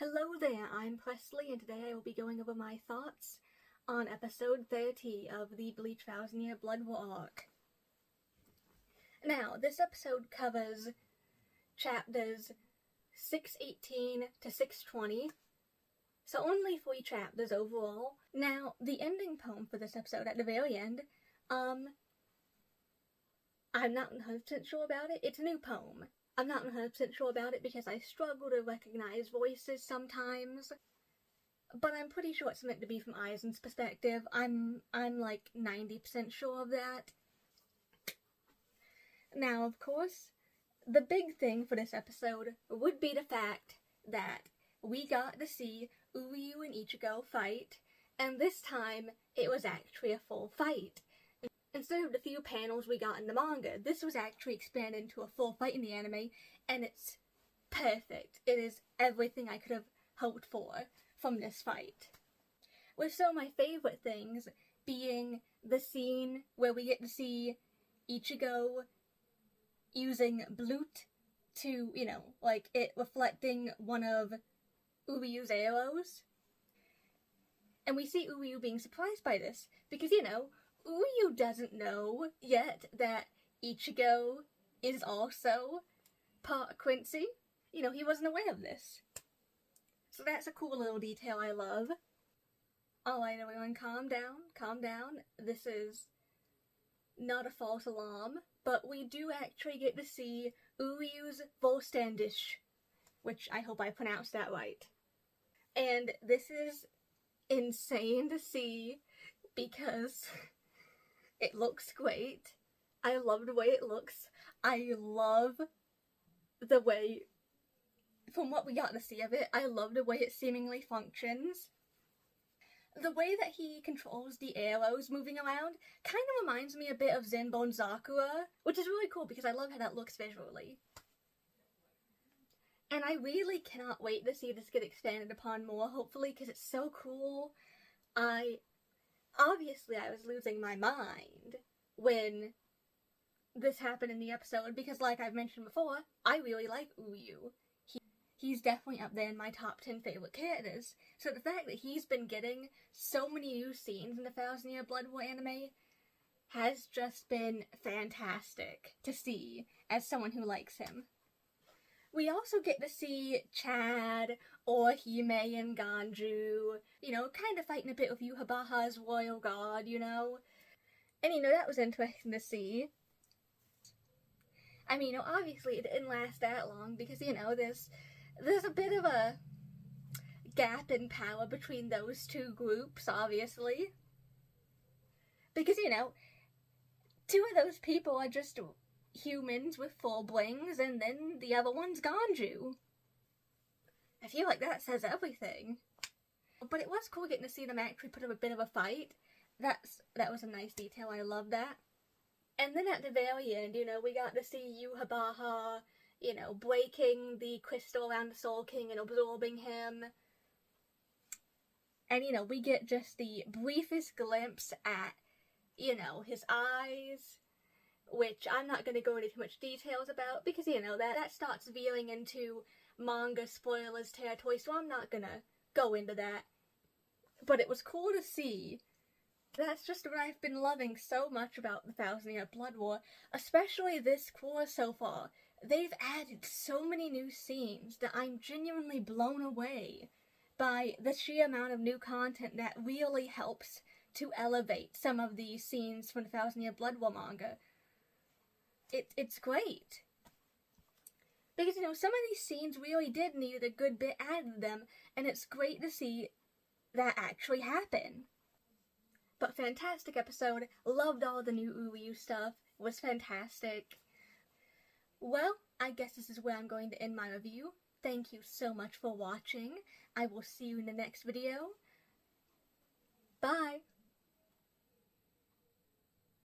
Hello there, I'm Presley, and today I will be going over my thoughts on episode 30 of the Bleach 1000-Year Blood War arc. Now, this episode covers chapters 618 to 620, so only 3 chapters overall. Now, the ending poem for this episode at the very end, I'm not 100% sure about it. It's a new poem. I'm not 100% sure about it because I struggle to recognize voices sometimes, but I'm pretty sure it's meant to be from Aizen's perspective. I'm like 90% sure of that. Now, of course, the big thing for this episode would be the fact that we got to see Uryu and Ichigo fight, and this time it was actually a full fight. Instead of the few panels we got in the manga, this was actually expanded into a full fight in the anime, and it's perfect. It is everything I could have hoped for from this fight. With some of my favorite things being the scene where we get to see Ichigo using Bleach to, like it reflecting one of Uryu's arrows. And we see Uryu being surprised by this, because, Uryu doesn't know yet that Ichigo is also part Quincy. He wasn't aware of this. So that's a cool little detail I love. Alright everyone, calm down. This is not a false alarm, but we do actually get to see Uryu's Vollständisch, which I hope I pronounced that right. And this is insane to see because it looks great. I love the way it looks. I love the way, from what we got to see of it, I love the way it seemingly functions. The way that he controls the arrows moving around kind of reminds me a bit of Zenbone Sakura, which is really cool because I love how that looks visually. And I really cannot wait to see this get expanded upon more, hopefully, because it's so cool. Obviously, I was losing my mind when this happened in the episode because, like I've mentioned before, I really like Uryu. He's definitely up there in my top 10 favorite characters. So the fact that he's been getting so many new scenes in the 1000-Year Blood War anime has just been fantastic to see as someone who likes him. We also get to see Chad, Orihime, and Ganju, kind of fighting a bit with Yhwach's royal guard, And, that was interesting to see. I mean, obviously it didn't last that long because, there's a bit of a gap in power between those two groups, obviously. Because, two of those people are just humans with full blings, and then the other one's Ganju. I feel like that says everything. But it was cool getting to see them actually put up a bit of a fight. That was a nice detail, I love that. And then at the very end, we got to see Yhwach, breaking the crystal around the Soul King and absorbing him. And, we get just the briefest glimpse at, his eyes, which I'm not going to go into too much details about because, that starts veering into manga spoilers territory, so I'm not going to go into that. But it was cool to see. That's just what I've been loving so much about the 1000-Year Blood War, especially this course so far. They've added so many new scenes that I'm genuinely blown away by the sheer amount of new content that really helps to elevate some of these scenes from the 1000-Year Blood War manga. It's great. Because, some of these scenes really did need a good bit added to them, and it's great to see that actually happen. But fantastic episode. Loved all the new Uryu stuff. It was fantastic. Well, I guess this is where I'm going to end my review. Thank you so much for watching. I will see you in the next video. Bye!